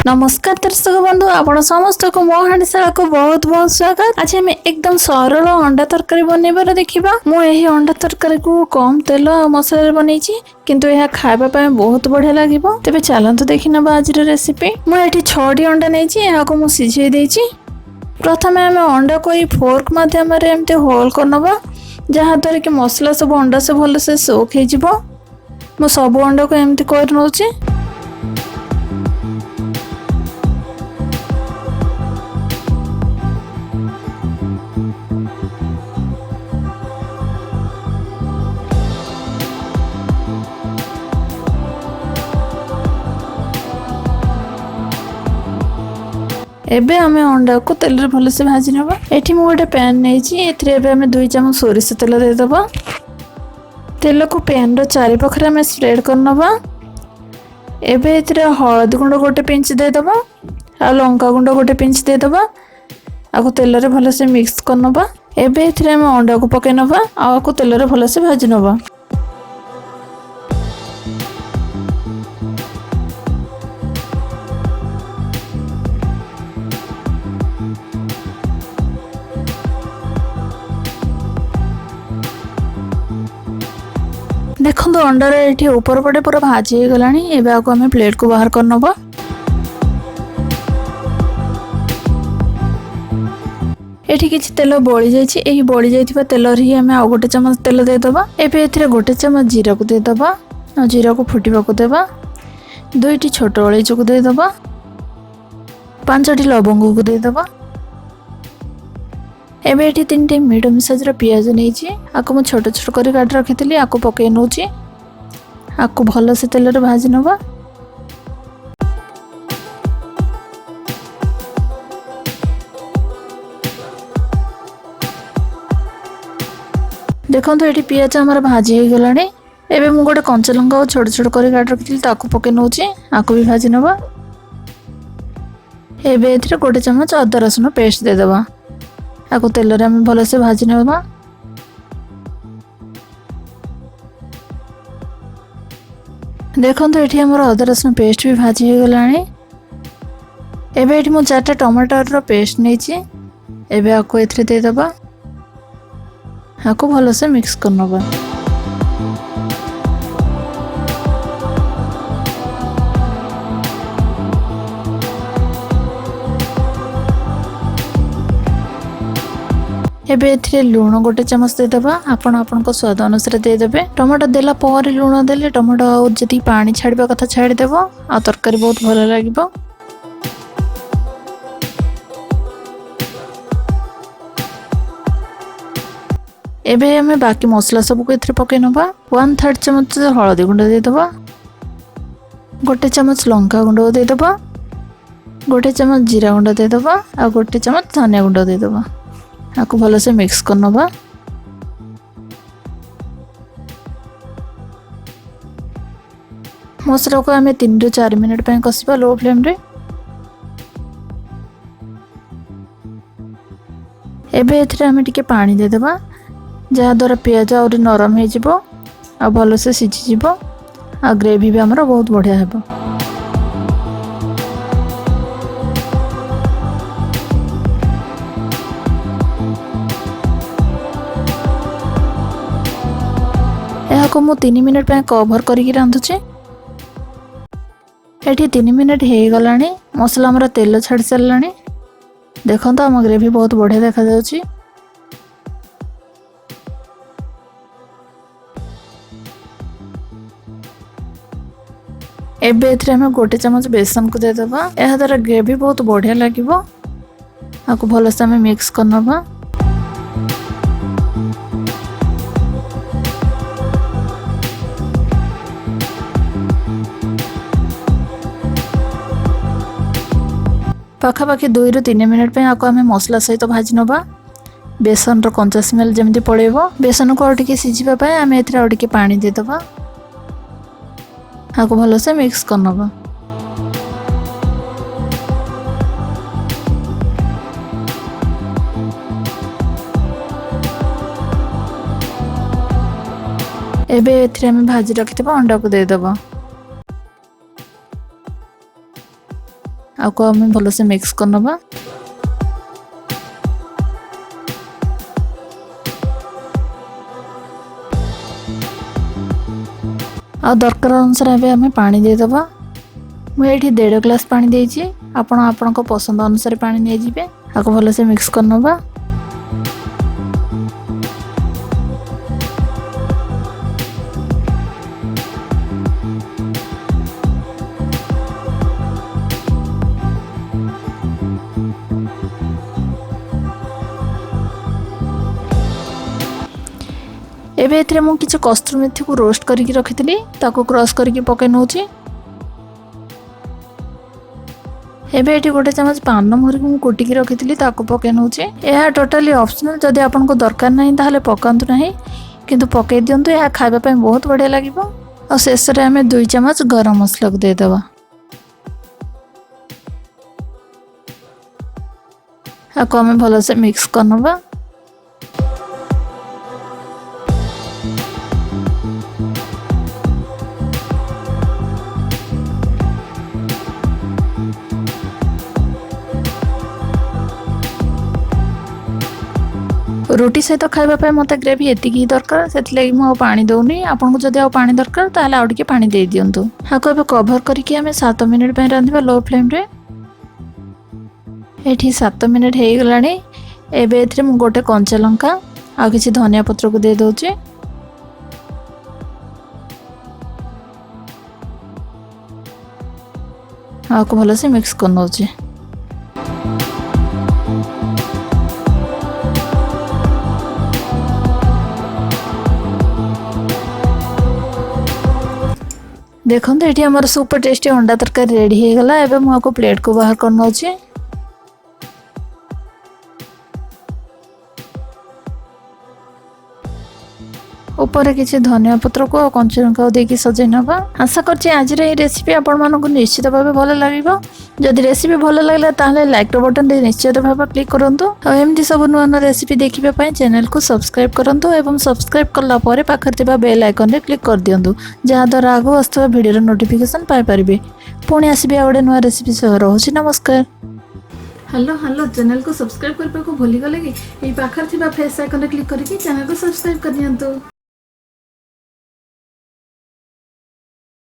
नमस्कार दर्शक बंधु आपण समस्त को मो हांडीशाला को बहुत बहुत स्वागत। आज हम एकदम सरल अंडा तरकारी बनैबार देखिबा। मु एही अंडा तरकारी को कम तेल और मसला रे बनैछि किंतु यह खाइबा पय बहुत बढ़िया लागिबो। तबे चलंतु देखि नबा आज रे रेसिपी। मु एठी 6टी अंडा नैछि, एहा को मु सिझै दैछि। प्रथमे हम अंडा को ई फोर्क माध्यम रे एमते होल करनबा, जहा तरे कि मसला सब अंडा से भलो से सोख हे जिवो। मु सब अंडा को एमते कर नउछि। एबे हमें अंडा को तेल रे भलो से भाजी नबा। एठी मु गोटे पैन नैछि, एथिरे एबे हमें 2 चम्मच सोरिष तेल दे दबा। तेल को पैन रो चारि पखरे में स्प्रेड कर नबा। एबे एथिरे हळदी गुंड गोटे पिंच दे दबा आ लंका गुंड गोटे पिंच दे दबा। आको तेल रे भलो से मिक्स कर नबा। एबे एथिरे हम अंडा को पके नबा आ को तेल रे भलो से भाजी नबा। देखो अंडा रे एठी ऊपर पटे पूरा भाजी हो गलानी। एबे आको हमें प्लेट को बाहर कर नबा। एठी किछि तेल बोली जायछि, एही बोली जायथिबा तेल रे ही हमें आ गोटे चम्मच तेल दे दबा। एबे एथिरे गोटे चम्मच जीरा को दे दबा आ जीरा को फुटिबा को देबा। 2टी छोट इलायची को दे दबा। 5टी लवंग को दे दबा। एबे एठी 3टी मीडियम साइज रो प्याज नैछि, आको मु छोट छोट करी काट रखितली। आको पके नउछि, आको भलो से तेल रे भाजी नबा। देखो तो एठी प्याज हमर भाजी हो गलानी। एबे मु गोटे कंचा लंका छोट छोट करी काट रखितली, ताको पके नउछि, आको भी भाजी नबा। एबे एथिरे गोटे चम्मच अदरक रसुन पेस्ट दे दबा। आको तेल रे हम भलो से भाजी नबा। देखो तो एठी हमर अदरक रसुन पेस्ट भी भाजी हो गलानी। एबे एठी मु 4टा टमाटर रो पेस्ट नैछि। एबे आको एथिरे दे दबा। आको भलो से मिक्स कर नबा। एबे एथिरे लूण गोटे चम्मच दे दबा। आपण को स्वाद अनुसार दे देबे। टमाटो देला पर लूण देले टमाटो आ जति पानी छाड़बा कथा छाड़ी देबो आ तरकारी बहुत भलो लागिबो। एबे हमें बाकी मसला सब को एथिरे पके नबा। 1/3 चम्मच हळदी गुंड दे दबा। गोटे चम्मच लंका गुंड दे दबा। गोटे चम्मच जीरा गुंड दे दबा आ गोटे चम्मच धनिया गुंड दे दबा। आको भलो से मिक्स कर नबा। मसला को हमें 3 ରୁ 4 मिनट पे कसिबा लो फ्लेम रे। एबे एथिरे हमें टिके पानी दे देबा, जहा द्वारा प्याज और नरम हे जिवो आ भलो से सिझि जिवो आ ग्रेवी भी हमरो बहुत बढ़िया हेबो। को मु 3 मिनट पे कवर करिक रांधुचे। एठी 3 मिनट हे गलानी। मसला हमर तेल छाड़ सरलानी। देखो तो हम ग्रेवी बहुत बढ़िया देखा जाउची। एबे एथरे हम गोटे चम्मच बेसन को दे दबा। एहा द्वारा ग्रेवी बहुत बढ़िया लागिबो। आको भलो से हम मिक्स कर नबा। पाखापाखि 2 ରୁ 3 मिनट पे आको हमें मसला सहित भाजी नबा। बेसन रो कंचा स्मेल जेमती पड़ेबो। बेसन को आटिके सिझिबा पाए हमें एथरे आटिके पानी दे दबा। आको भलो से मिक्स कर नबा। एबे एथरे हमें भाजी रखितबा अंडा को दे दबा। आपको आम भलसे मिक्स करनबा। आ दरकार अनुसार आम पानी देदबा। मुझे 1.5 ग्लास पानी देछि। आपण आपणक पसंद अनुसार पानी नहीं जिबे। आपको भलसे मिक्स करनबा। एबे एथिरे मु किछ कस्तूरी मेथी को रोस्ट करके रखितली ताको क्रश करके पके नउची। एबे एठी गोटे चमच पान मरी को कुटी की रखितली ताको पके नउची। यह टोटली ऑप्शनल, जदि आपनको दरकार नहीं ताहले पकांतु नहीं, किंतु पके दियंतु। यह खाइबा पय बहुत बढ़िया लागिबो। और शेष रे हमें 2 चमच गरम मसला को दे देबा। आको हमें भलसे मिक्स करनबा। रोटी सहित खाइबा मत ग्रेवी एतिक ही दरकार, से मुझे पानी दौनी। आपको जब आ पानी दरकार ताहले आउ टिके पानी दे दियंतु। हाको एबे कवर करके हमें 7 मिनिट पे रांधिबा लो फ्लेम रे। एठी 7 मिनिट हे गलानी। एबे एथरे मु गोटे कंचा लंका आ किछि धनिया पत्र को दे दोची। आको भलो से मिक्स कर नोची। देखो ये आम सुपर टेस्टी अंडा तरकारी रेडी हो गला। एबे मु आपको प्लेट को बाहर कर नउची। ऊपर किसी धनिया पत्र को कंचा लंका देकी सजाई नबा। आशा करछि आज रे रेसिपी आपण मानकु निश्चित भाबे भलो लागिबो। जदि रेसिपी भलो लागला ताहले लाइक बटन दे निश्चित भाबे क्लिक करंतु। आ एमती सब नुआ नुआ रेसिपी देखिबा पय चैनल को सब्सक्राइब करंतु एवं सब्सक्राइब करला परे पाखर थिबा बेल आइकन रे क्लिक कर दियंतु, जहा द्वारा आगो आस्तबा वीडियो रो नोटिफिकेशन पाइ परिबे। पुणी आसीबे आउडे नुआ रेसिपी सह। रहउछि नमस्कार। हेलो हेलो, चैनल को सब्सक्राइब करबा को भूली गले कि ए पाखर थिबा फेस आइकन रे क्लिक करके चैनल को सब्सक्राइब कर दियंतु।